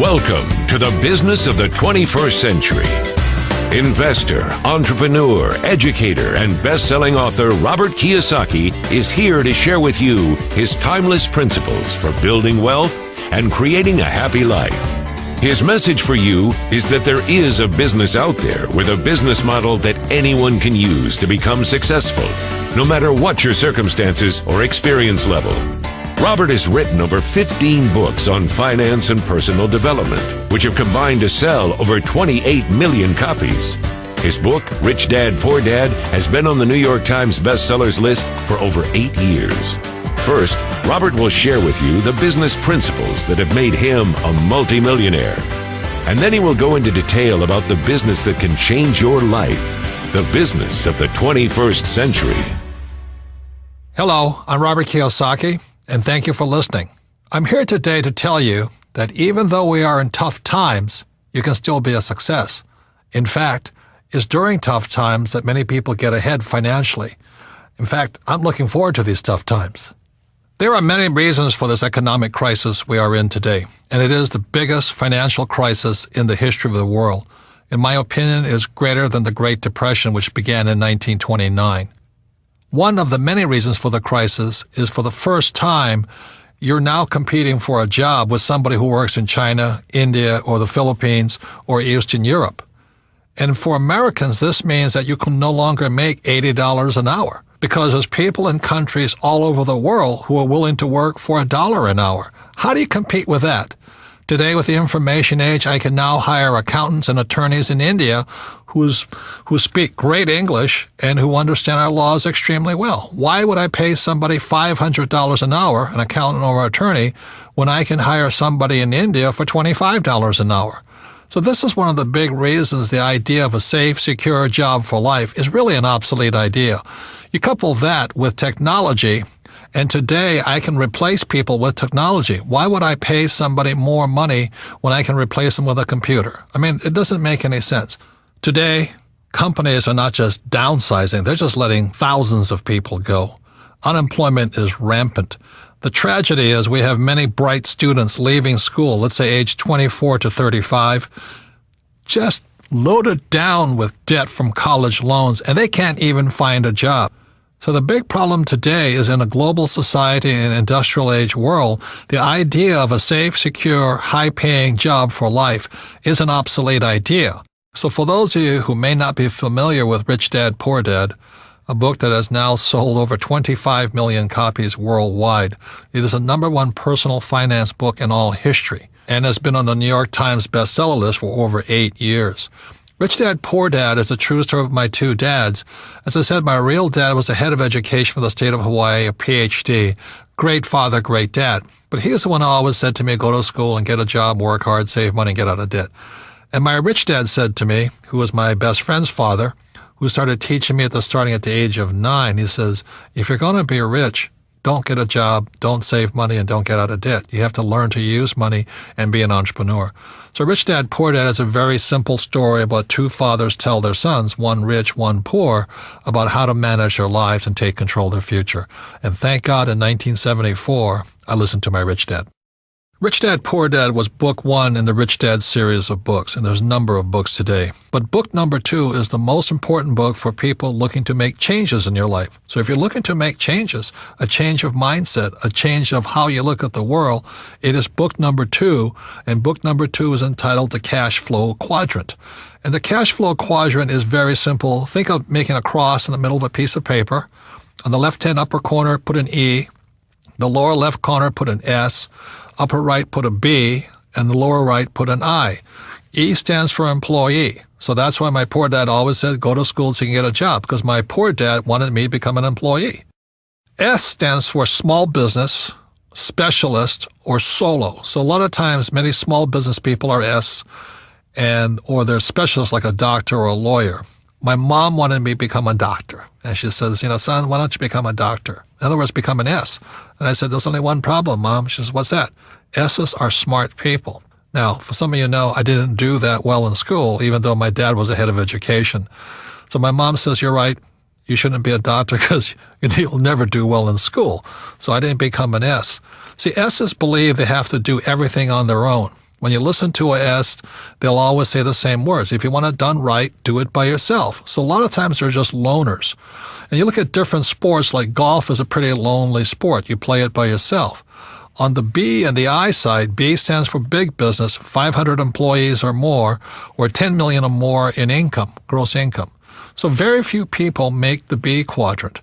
Welcome to the business of the 21st century. Investor, entrepreneur, educator, and best-selling author Robert Kiyosaki is here to share with you his timeless principles for building wealth and creating a happy life. His message for you is that there is a business out there with a business model that anyone can use to become successful, no matter what your circumstances or experience level. Robert has written over 15 books on finance and personal development, which have combined to sell over 28 million copies. His book, Rich Dad, Poor Dad, has been on the New York Times bestsellers list for over 8 years. First, Robert will share with you the business principles that have made him a multimillionaire. And then he will go into detail about the business that can change your life, the business of the 21st century. Hello, I'm Robert Kiyosaki, and thank you for listening. I'm here today to tell you that even though we are in tough times, you can still be a success. In fact, it's during tough times that many people get ahead financially. In fact, I'm looking forward to these tough times. There are many reasons for this economic crisis we are in today, and it is the biggest financial crisis in the history of the world. In my opinion, it is greater than the Great Depression, which began in 1929. One of the many reasons for the crisis is for the first time, you're now competing for a job with somebody who works in China, India, or the Philippines, or Eastern Europe. And for Americans, this means that you can no longer make $80 an hour, because there's people in countries all over the world who are willing to work for $1 an hour. How do you compete with that? Today, with the information age, I can now hire accountants and attorneys in India who speak great English and who understand our laws extremely well. Why would I pay somebody $500 an hour, an accountant or attorney, when I can hire somebody in India for $25 an hour? So this is one of the big reasons the idea of a safe, secure job for life is really an obsolete idea. You couple that with technology, and today I can replace people with technology. Why would I pay somebody more money when I can replace them with a computer? I mean, it doesn't make any sense. Today, companies are not just downsizing, they're just letting thousands of people go. Unemployment is rampant. The tragedy is we have many bright students leaving school, let's say age 24 to 35, just loaded down with debt from college loans, and they can't even find a job. So the big problem today is in a global society and industrial age world, the idea of a safe, secure, high-paying job for life is an obsolete idea. So for those of you who may not be familiar with Rich Dad, Poor Dad, a book that has now sold over 25 million copies worldwide, it is the #1 personal finance book in all history and has been on the New York Times bestseller list for over 8 years. Rich Dad, Poor Dad is a true story of my two dads. As I said, my real dad was the head of education for the state of Hawaii, a PhD. Great father, great dad. But he was the one who always said to me, go to school and get a job, work hard, save money, and get out of debt. And my rich dad said to me, who was my best friend's father, who started teaching me starting at the age of 9, he says, if you're going to be rich, don't get a job, don't save money, and don't get out of debt. You have to learn to use money and be an entrepreneur. So Rich Dad, Poor Dad is a very simple story about two fathers tell their sons, one rich, one poor, about how to manage their lives and take control of their future. And thank God in 1974, I listened to my Rich Dad. Rich Dad, Poor Dad was book 1 in the Rich Dad series of books, and there's a number of books today. But book number 2 is the most important book for people looking to make changes in your life. So if you're looking to make changes, a change of mindset, a change of how you look at the world, it is book number 2, and book number 2 is entitled The Cash Flow Quadrant. And the cash flow quadrant is very simple. Think of making a cross in the middle of a piece of paper. On the left-hand upper corner, put an E. The lower left corner, put an S. Upper right, put a B, and the lower right, put an I. E stands for employee. So that's why my poor dad always said, go to school so you can get a job, because my poor dad wanted me to become an employee. S stands for small business, specialist, or solo. So a lot of times, many small business people are S, or they're specialists like a doctor or a lawyer. My mom wanted me to become a doctor. And she says, son, why don't you become a doctor? In other words, become an S. And I said, there's only one problem, Mom. She says, what's that? S's are smart people. Now, for some of you know, I didn't do that well in school, even though my dad was the head of education. So my mom says, you're right. You shouldn't be a doctor because you'll never do well in school. So I didn't become an S. See, S's believe they have to do everything on their own, When you listen to a S, they'll always say the same words. If you want it done right, do it by yourself. So a lot of times they're just loners. And you look at different sports, like golf is a pretty lonely sport. You play it by yourself. On the B and the I side, B stands for big business, 500 employees or more, or 10 million or more in income, gross income. So very few people make the B quadrant.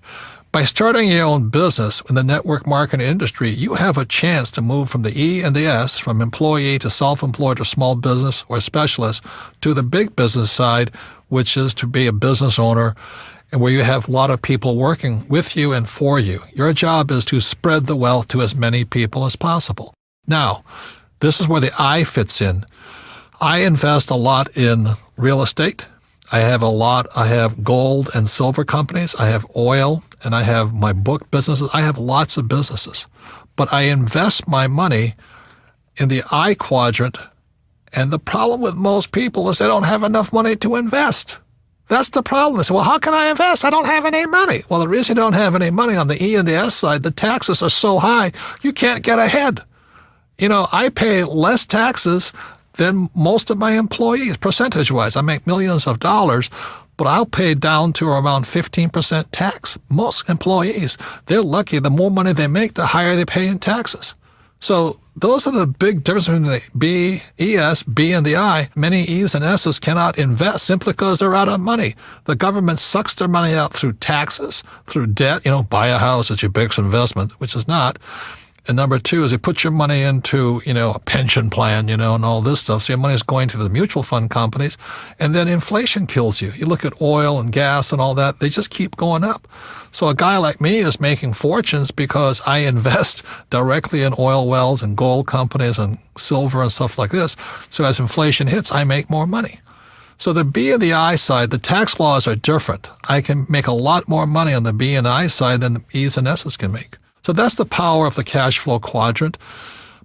By starting your own business in the network marketing industry, you have a chance to move from the E and the S, from employee to self-employed or small business or specialist, to the big business side, which is to be a business owner, and where you have a lot of people working with you and for you. Your job is to spread the wealth to as many people as possible. Now, this is where the I fits in. I invest a lot in real estate. I have gold and silver companies. I have oil, and I have my book businesses. I have lots of businesses. But I invest my money in the I quadrant, and the problem with most people is they don't have enough money to invest. That's the problem. They say, well, how can I invest? I don't have any money. Well, the reason you don't have any money on the E and the S side, the taxes are so high, you can't get ahead. I pay less taxes than most of my employees, percentage-wise. I make millions of dollars, but I'll pay down to around 15% tax. Most employees, they're lucky. The more money they make, the higher they pay in taxes. So those are the big differences between the B, ES, B, and the I. Many E's and S's cannot invest simply because they're out of money. The government sucks their money out through taxes, through debt. Buy a house, it's your biggest investment, which is not. And number two is you put your money into, a pension plan, and all this stuff. So your money is going to the mutual fund companies. And then inflation kills you. You look at oil and gas and all that, they just keep going up. So a guy like me is making fortunes because I invest directly in oil wells and gold companies and silver and stuff like this. So as inflation hits, I make more money. So the B and the I side, the tax laws are different. I can make a lot more money on the B and I side than the E's and S's can make. So that's the power of the cash flow quadrant.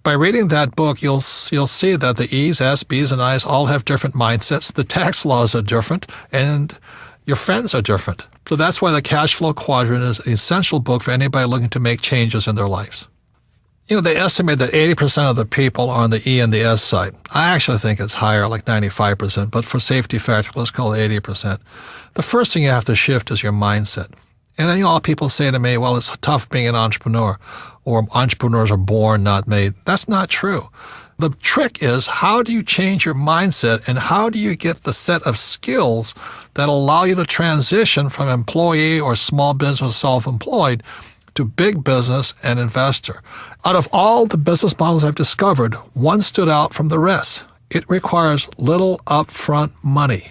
By reading that book, you'll see that the E's, S, B's, and I's all have different mindsets. The tax laws are different, and your friends are different. So that's why the cash flow quadrant is an essential book for anybody looking to make changes in their lives. They estimate that 80% of the people are on the E and the S side. I actually think it's higher, like 95%, but for safety factor, let's call it 80%. The first thing you have to shift is your mindset. And then a lot of people say to me, well, it's tough being an entrepreneur, or entrepreneurs are born, not made. That's not true. The trick is, how do you change your mindset, and how do you get the set of skills that allow you to transition from employee or small business self-employed to big business and investor? Out of all the business models I've discovered, one stood out from the rest. It requires little upfront money,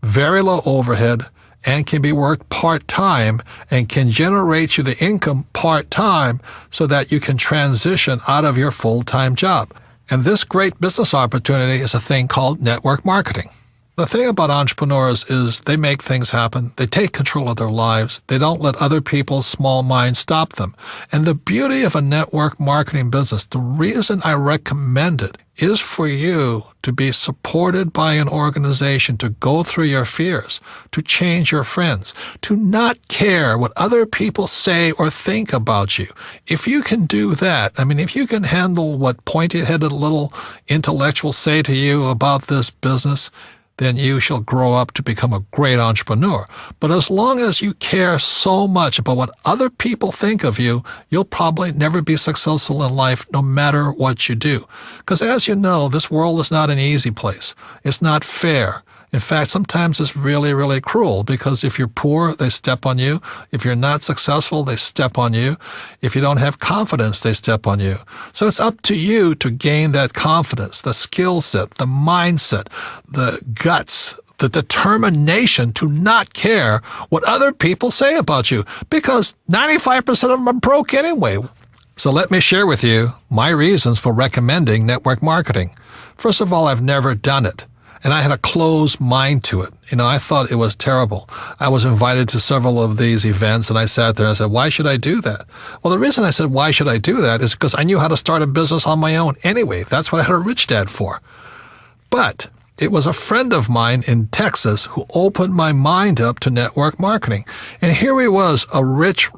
very low overhead, and can be worked part-time and can generate you the income part-time so that you can transition out of your full-time job. And this great business opportunity is a thing called network marketing. The thing about entrepreneurs is they make things happen. They take control of their lives. They don't let other people's small minds stop them. And the beauty of a network marketing business, the reason I recommend it, is for you to be supported by an organization, to go through your fears, to change your friends, to not care what other people say or think about you. If you can do that, if you can handle what pointy-headed little intellectuals say to you about this business, then you shall grow up to become a great entrepreneur. But as long as you care so much about what other people think of you, you'll probably never be successful in life no matter what you do. Because as you know, this world is not an easy place. It's not fair. In fact, sometimes it's really, really cruel, because if you're poor, they step on you. If you're not successful, they step on you. If you don't have confidence, they step on you. So it's up to you to gain that confidence, the skill set, the mindset, the guts, the determination to not care what other people say about you, because 95% of them are broke anyway. So let me share with you my reasons for recommending network marketing. First of all, I've never done it. And I had a closed mind to it. I thought it was terrible. I was invited to several of these events, and I sat there and I said, why should I do that? Well, the reason I said, why should I do that, is because I knew how to start a business on my own anyway. That's what I had a rich dad for. But it was a friend of mine in Texas who opened my mind up to network marketing. And here he was, a rich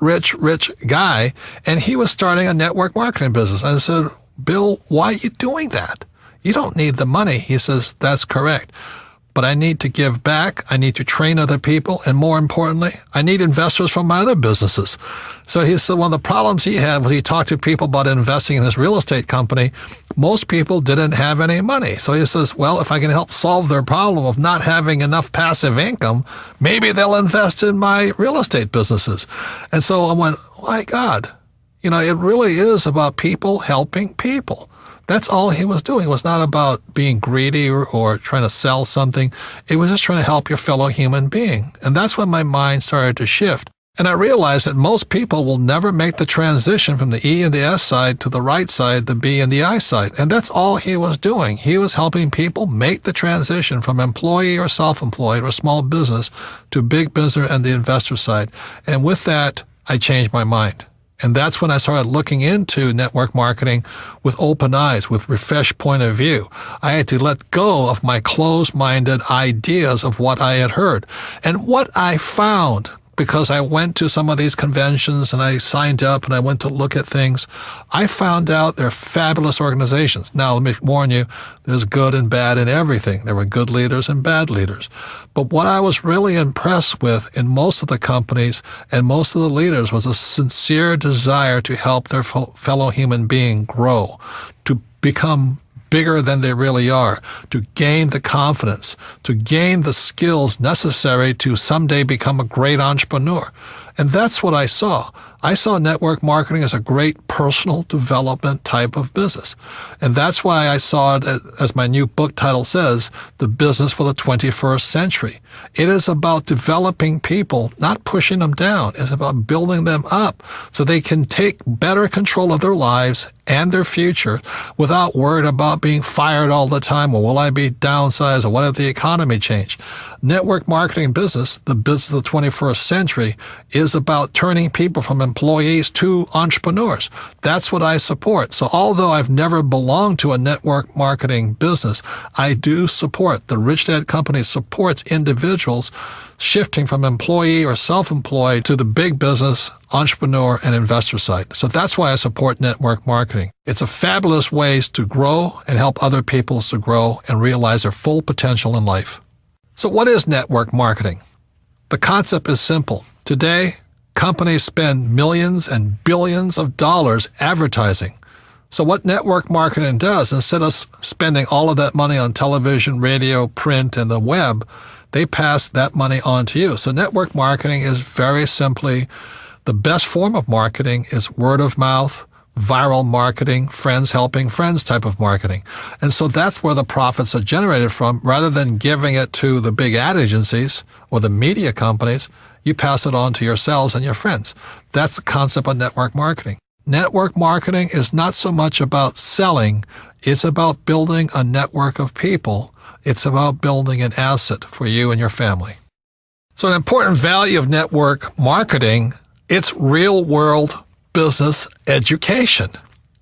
guy, and he was starting a network marketing business. I said, Bill, why are you doing that? you don't need the money. He says, that's correct. But I need to give back. I need to train other people. And more importantly, I need investors from my other businesses. So he said one of the problems he had was he talked to people about investing in his real estate company. Most people didn't have any money. So he says, well, if I can help solve their problem of not having enough passive income, maybe they'll invest in my real estate businesses. And so I went, my God, it really is about people helping people. That's all he was doing. It was not about being greedy or trying to sell something. It was just trying to help your fellow human being. And that's when my mind started to shift. And I realized that most people will never make the transition from the E and the S side to the right side, the B and the I side. And that's all he was doing. He was helping people make the transition from employee or self-employed or small business to big business and the investor side. And with that, I changed my mind. And that's when I started looking into network marketing with open eyes, with refreshed point of view. I had to let go of my closed-minded ideas of what I had heard. And what I found, because I went to some of these conventions and I signed up and I went to look at things, I found out they're fabulous organizations. Now, let me warn you, there's good and bad in everything. There were good leaders and bad leaders. But what I was really impressed with in most of the companies and most of the leaders was a sincere desire to help their fellow human being grow, to become bigger than they really are, to gain the confidence, to gain the skills necessary to someday become a great entrepreneur. And that's what I saw. I saw network marketing as a great personal development type of business. And that's why I saw it, as my new book title says, The Business for the 21st Century. It is about developing people, not pushing them down. It's about building them up so they can take better control of their lives and their future without worried about being fired all the time, or will I be downsized, or what if the economy changed? Network marketing business, the business of the 21st century, is about turning people from employees to entrepreneurs. That's what I support. So although I've never belonged to a network marketing business, I do support. The Rich Dad Company supports individuals shifting from employee or self-employed to the big business, entrepreneur, and investor side. So that's why I support network marketing. It's a fabulous way to grow and help other people to grow and realize their full potential in life. So what is network marketing? The concept is simple. Today, companies spend millions and billions of dollars advertising. So what network marketing does, instead of spending all of that money on television, radio, print, and the web, they pass that money on to you. So network marketing is very simply the best form of marketing is word of mouth, viral marketing, friends helping friends type of marketing. And so that's where the profits are generated from. Rather than giving it to the big ad agencies or the media companies, you pass it on to yourselves and your friends. That's the concept of network marketing. Network marketing is not so much about selling. It's about building a network of people. It's about building an asset for you and your family. So an important value of network marketing, it's real-world business education.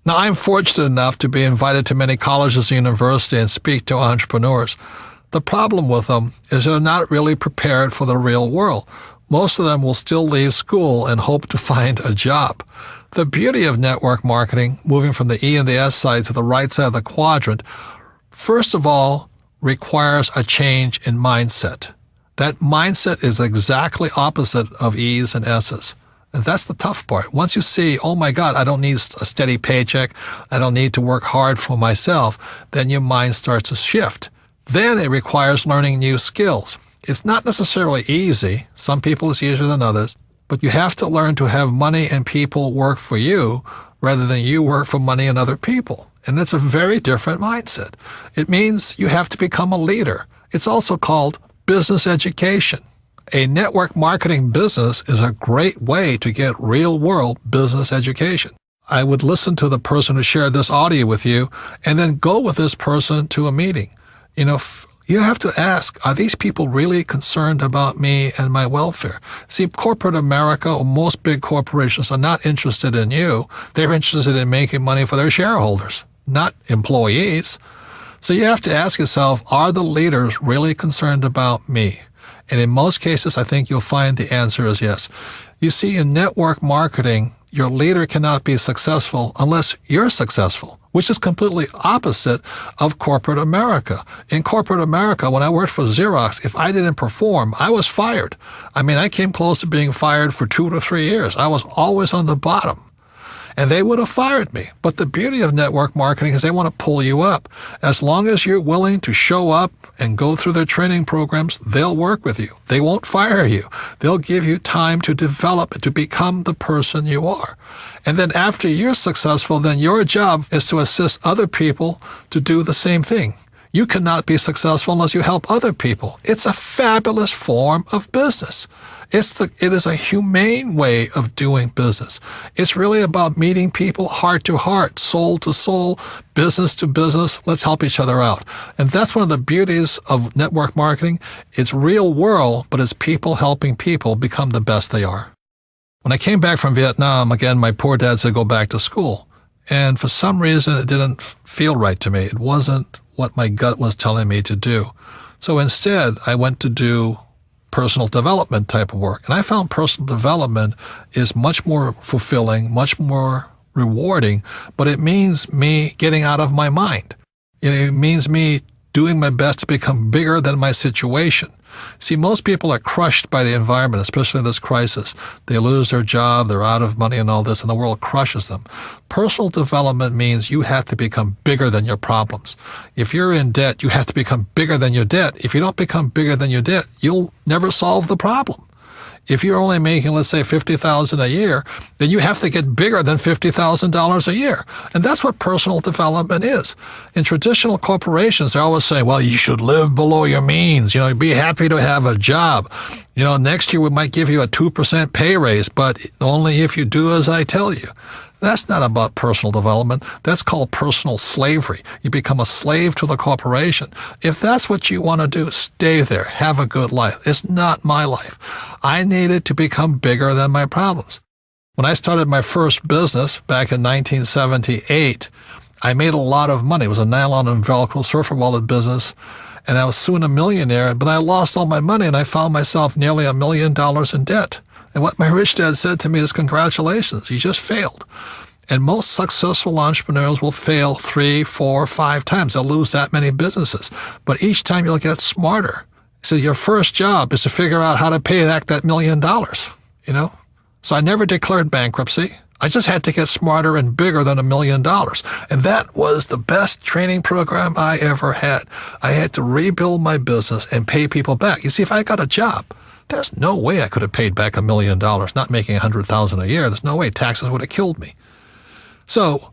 Now, I'm fortunate enough to be invited to many colleges and universities and speak to entrepreneurs. The problem with them is they're not really prepared for the real world. Most of them will still leave school and hope to find a job. The beauty of network marketing, moving from the E and the S side to the right side of the quadrant, first of all, requires a change in mindset. That mindset is exactly opposite of E's and S's. And that's the tough part. Once you see, oh my God, I don't need a steady paycheck, I don't need to work hard for myself, then your mind starts to shift. Then it requires learning new skills. It's not necessarily easy. Some people it's easier than others. But you have to learn to have money and people work for you rather than you work for money and other people. And it's a very different mindset. It means you have to become a leader. It's also called business education. A network marketing business is a great way to get real-world business education. I would listen to the person who shared this audio with you and then go with this person to a meeting. You have to ask, are these people really concerned about me and my welfare? See, corporate America or most big corporations are not interested in you. They're interested in making money for their shareholders, not employees. So you have to ask yourself, are the leaders really concerned about me? And in most cases, I think you'll find the answer is yes. You see, in network marketing, your leader cannot be successful unless you're successful, which is completely opposite of corporate America. In corporate America, when I worked for Xerox, if I didn't perform, I was fired. I mean, I came close to being fired for 2 to 3 years. I was always on the bottom. And they would have fired me. But the beauty of network marketing is they want to pull you up. As long as you're willing to show up and go through their training programs, they'll work with you. They won't fire you. They'll give you time to develop, to become the person you are. And then after you're successful, then your job is to assist other people to do the same thing. You cannot be successful unless you help other people. It's a fabulous form of business. It is a humane way of doing business. It's really about meeting people heart to heart, soul to soul, business to business. Let's help each other out. And that's one of the beauties of network marketing. It's real world, but it's people helping people become the best they are. When I came back from Vietnam, again, my poor dad said go back to school. And for some reason, it didn't feel right to me. It wasn't what my gut was telling me to do. So instead, I went to do personal development type of work. And I found personal development is much more fulfilling, much more rewarding, but it means me getting out of my mind. It means me doing my best to become bigger than my situation. See, most people are crushed by the environment, especially in this crisis. They lose their job, they're out of money and all this, and the world crushes them. Personal development means you have to become bigger than your problems. If you're in debt, you have to become bigger than your debt. If you don't become bigger than your debt, you'll never solve the problem. If you're only making, let's say, $50,000 a year, then you have to get bigger than $50,000 a year. And that's what personal development is. In traditional corporations, they always say, well, you should live below your means. Be happy to have a job. Next year we might give you a 2% pay raise, but only if you do as I tell you. That's not about personal development. That's called personal slavery. You become a slave to the corporation. If that's what you want to do, stay there. Have a good life. It's not my life. I needed to become bigger than my problems. When I started my first business back in 1978, I made a lot of money. It was a nylon and Velcro surfer wallet business, and I was soon a millionaire, but I lost all my money, and I found myself nearly $1 million in debt. And what my rich dad said to me is, congratulations, you just failed. And most successful entrepreneurs will fail 3, 4, 5 times. They'll lose that many businesses. But each time you'll get smarter. So your first job is to figure out how to pay back that $1 million, So I never declared bankruptcy. I just had to get smarter and bigger than $1 million. And that was the best training program I ever had. I had to rebuild my business and pay people back. You see, if I got a job, there's no way I could have paid back $1 million, not making $100,000 a year. There's no way. Taxes would have killed me. So,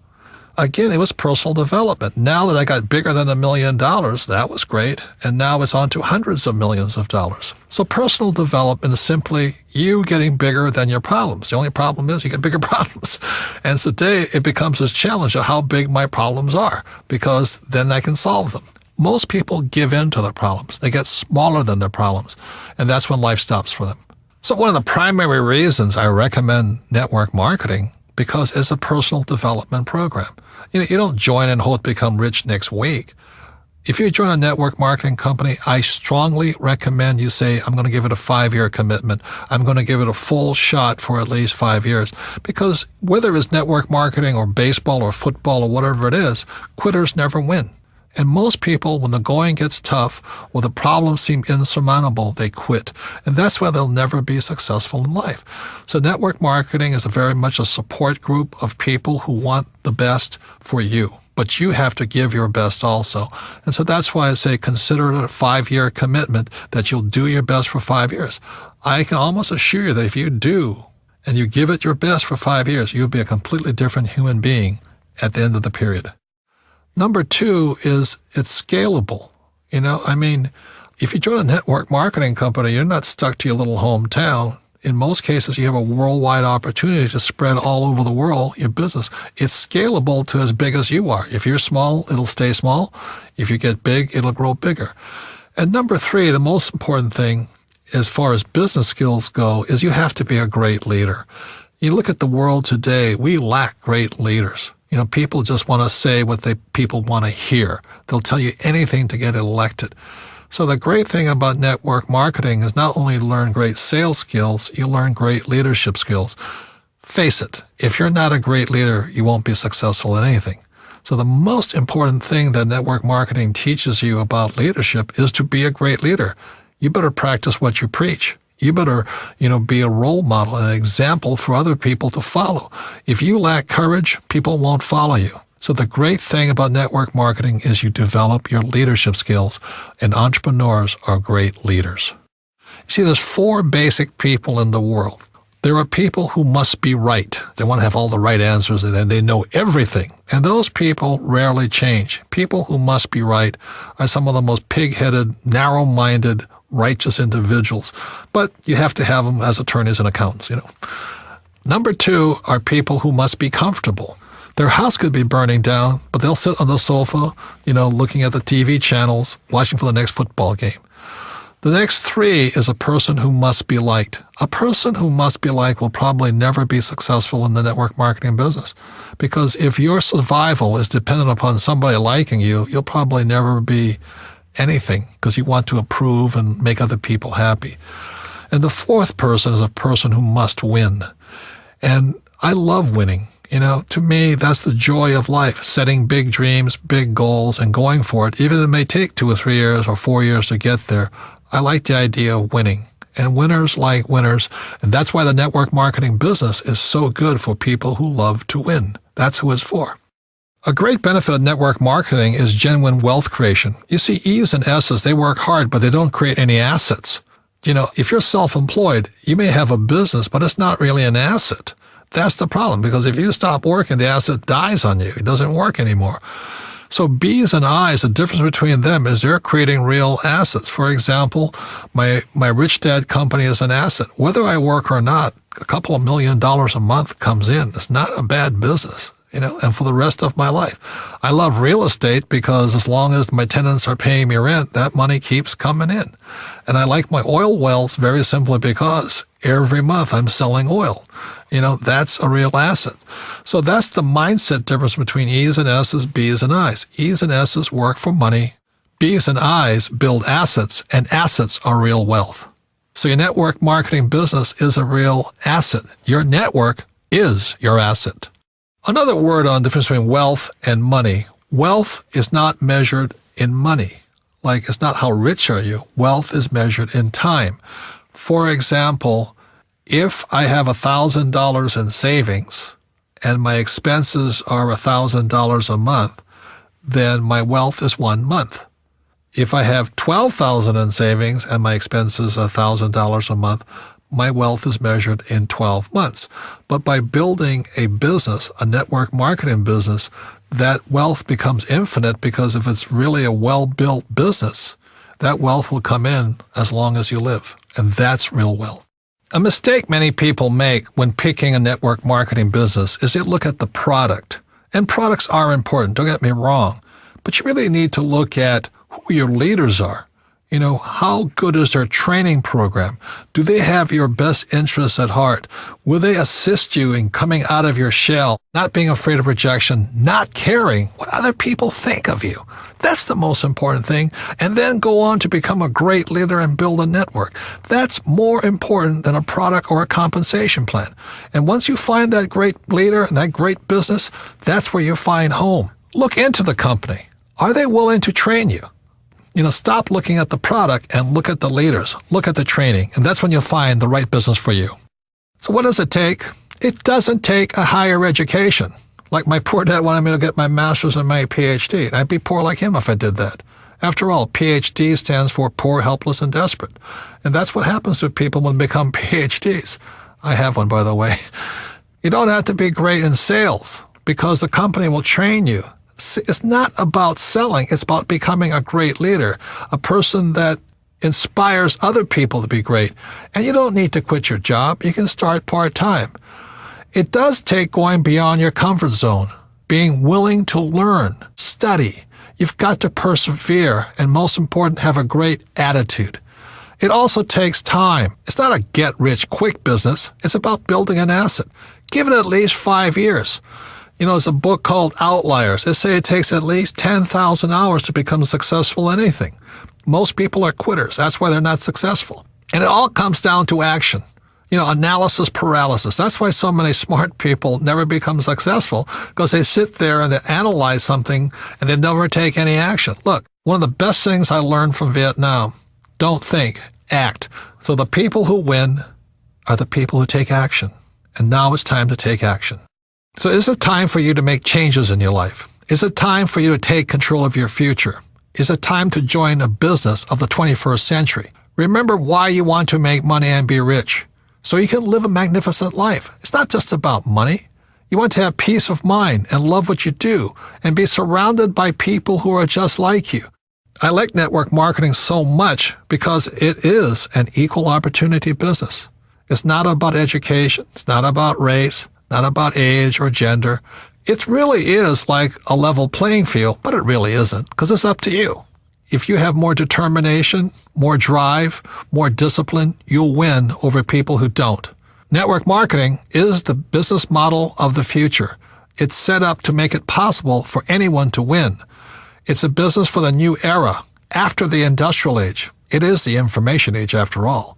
again, it was personal development. Now that I got bigger than $1 million, that was great. And now it's on to hundreds of millions of dollars. So personal development is simply you getting bigger than your problems. The only problem is you get bigger problems. And today it becomes this challenge of how big my problems are, because then I can solve them. Most people give in to their problems. They get smaller than their problems, and that's when life stops for them. So one of the primary reasons I recommend network marketing, because it's a personal development program. You don't join and hope to become rich next week. If you join a network marketing company, I strongly recommend you say, I'm going to give it a 5-year commitment. I'm going to give it a full shot for at least 5 years. Because whether it's network marketing or baseball or football or whatever it is, quitters never win. And most people, when the going gets tough or the problems seem insurmountable, they quit. And that's why they'll never be successful in life. So network marketing is very much a support group of people who want the best for you. But you have to give your best also. And so that's why I say consider it a 5-year commitment that you'll do your best for 5 years. I can almost assure you that if you do and you give it your best for 5 years, you'll be a completely different human being at the end of the period. Number 2 is it's scalable. If you join a network marketing company, you're not stuck to your little hometown. In most cases, you have a worldwide opportunity to spread all over the world your business. It's scalable to as big as you are. If you're small, it'll stay small. If you get big, it'll grow bigger. And number 3, the most important thing as far as business skills go is you have to be a great leader. You look at the world today, we lack great leaders. People just want to say what people want to hear. They'll tell you anything to get elected. So the great thing about network marketing is not only learn great sales skills, you learn great leadership skills. Face it, if you're not a great leader, you won't be successful in anything. So the most important thing that network marketing teaches you about leadership is to be a great leader. You better practice what you preach. You better, be a role model and an example for other people to follow. If you lack courage, people won't follow you. So the great thing about network marketing is you develop your leadership skills, and entrepreneurs are great leaders. You see, there's 4 basic people in the world. There are people who must be right. They want to have all the right answers, and they know everything. And those people rarely change. People who must be right are some of the most pig-headed, narrow-minded, righteous individuals. But you have to have them as attorneys and accountants, Number 2 are people who must be comfortable. Their house could be burning down, but they'll sit on the sofa, looking at the TV channels, watching for the next football game. The next 3 is a person who must be liked. A person who must be liked will probably never be successful in the network marketing business, because if your survival is dependent upon somebody liking you, you'll probably never be anything, because you want to approve and make other people happy. And the 4th person is a person who must win. And I love winning. To me, that's the joy of life, setting big dreams, big goals, and going for it. Even if it may take 2 or 3 years or 4 years to get there, I like the idea of winning. And winners like winners. And that's why the network marketing business is so good for people who love to win. That's who it's for. A great benefit of network marketing is genuine wealth creation. You see, E's and S's, they work hard, but they don't create any assets. If you're self-employed, you may have a business, but it's not really an asset. That's the problem, because if you stop working, the asset dies on you. It doesn't work anymore. So B's and I's, the difference between them is they're creating real assets. For example, my Rich Dad company is an asset. Whether I work or not, a couple of $1 million a month comes in. It's not a bad business, and for the rest of my life. I love real estate because as long as my tenants are paying me rent, that money keeps coming in. And I like my oil wells very simply because every month I'm selling oil. That's a real asset. So that's the mindset difference between E's and S's, B's and I's. E's and S's work for money. B's and I's build assets, and assets are real wealth. So your network marketing business is a real asset. Your network is your asset. Another word on the difference between wealth and money. Wealth is not measured in money. Like, it's not how rich are you. Wealth is measured in time. For example, if I have $1,000 in savings and my expenses are $1,000 a month, then my wealth is 1 month. If I have $12,000 in savings and my expenses are $1,000 a month, my wealth is measured in 12 months. But by building a business, a network marketing business, that wealth becomes infinite, because if it's really a well-built business, that wealth will come in as long as you live. And that's real wealth. A mistake many people make when picking a network marketing business is they look at the product. And products are important, don't get me wrong. But you really need to look at who your leaders are. How good is their training program? Do they have your best interests at heart? Will they assist you in coming out of your shell, not being afraid of rejection, not caring what other people think of you? That's the most important thing. And then go on to become a great leader and build a network. That's more important than a product or a compensation plan. And once you find that great leader and that great business, that's where you find home. Look into the company. Are they willing to train you? Stop looking at the product and look at the leaders. Look at the training. And that's when you'll find the right business for you. So what does it take? It doesn't take a higher education. Like my poor dad wanted me to get my master's and my PhD. I'd be poor like him if I did that. After all, PhD stands for poor, helpless, and desperate. And that's what happens to people when they become PhDs. I have one, by the way. You don't have to be great in sales, because the company will train you. It's not about selling. It's about becoming a great leader, a person that inspires other people to be great. And you don't need to quit your job. You can start part-time. It does take going beyond your comfort zone, being willing to learn, study. You've got to persevere, and most important, have a great attitude. It also takes time. It's not a get-rich-quick business. It's about building an asset. Give it at least 5 years. There's a book called Outliers. They say it takes at least 10,000 hours to become successful in anything. Most people are quitters. That's why they're not successful. And it all comes down to action. Analysis paralysis. That's why so many smart people never become successful, because they sit there and they analyze something and they never take any action. Look, one of the best things I learned from Vietnam, don't think, act. So the people who win are the people who take action. And now it's time to take action. So is it time for you to make changes in your life? Is it time for you to take control of your future? Is it time to join a business of the 21st century? Remember why you want to make money and be rich, so you can live a magnificent life. It's not just about money. You want to have peace of mind and love what you do and be surrounded by people who are just like you. I like network marketing so much because it is an equal opportunity business. It's not about education. It's not about race, not about age or gender. It really is like a level playing field, but it really isn't, because it's up to you. If you have more determination, more drive, more discipline, you'll win over people who don't. Network marketing is the business model of the future. It's set up to make it possible for anyone to win. It's a business for the new era, after the industrial age. It is the information age, after all.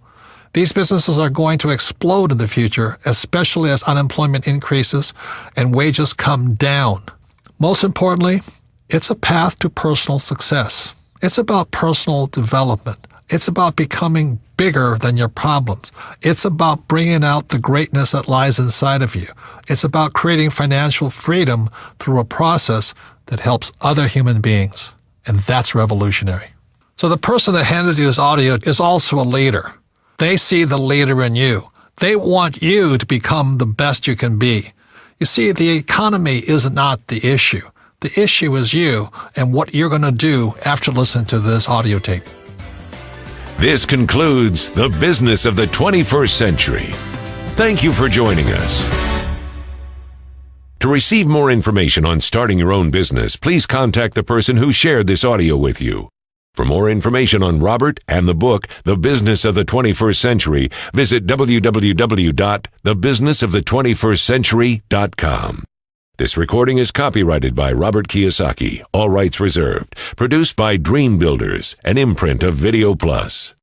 These businesses are going to explode in the future, especially as unemployment increases and wages come down. Most importantly, it's a path to personal success. It's about personal development. It's about becoming bigger than your problems. It's about bringing out the greatness that lies inside of you. It's about creating financial freedom through a process that helps other human beings. And that's revolutionary. So the person that handed you this audio is also a leader. They see the leader in you. They want you to become the best you can be. You see, the economy is not the issue. The issue is you and what you're going to do after listening to this audio tape. This concludes The Business of the 21st Century. Thank you for joining us. To receive more information on starting your own business, please contact the person who shared this audio with you. For more information on Robert and the book, The Business of the 21st Century, visit www.thebusinessofthe21stcentury.com. This recording is copyrighted by Robert Kiyosaki, all rights reserved. Produced by Dream Builders, an imprint of Video Plus.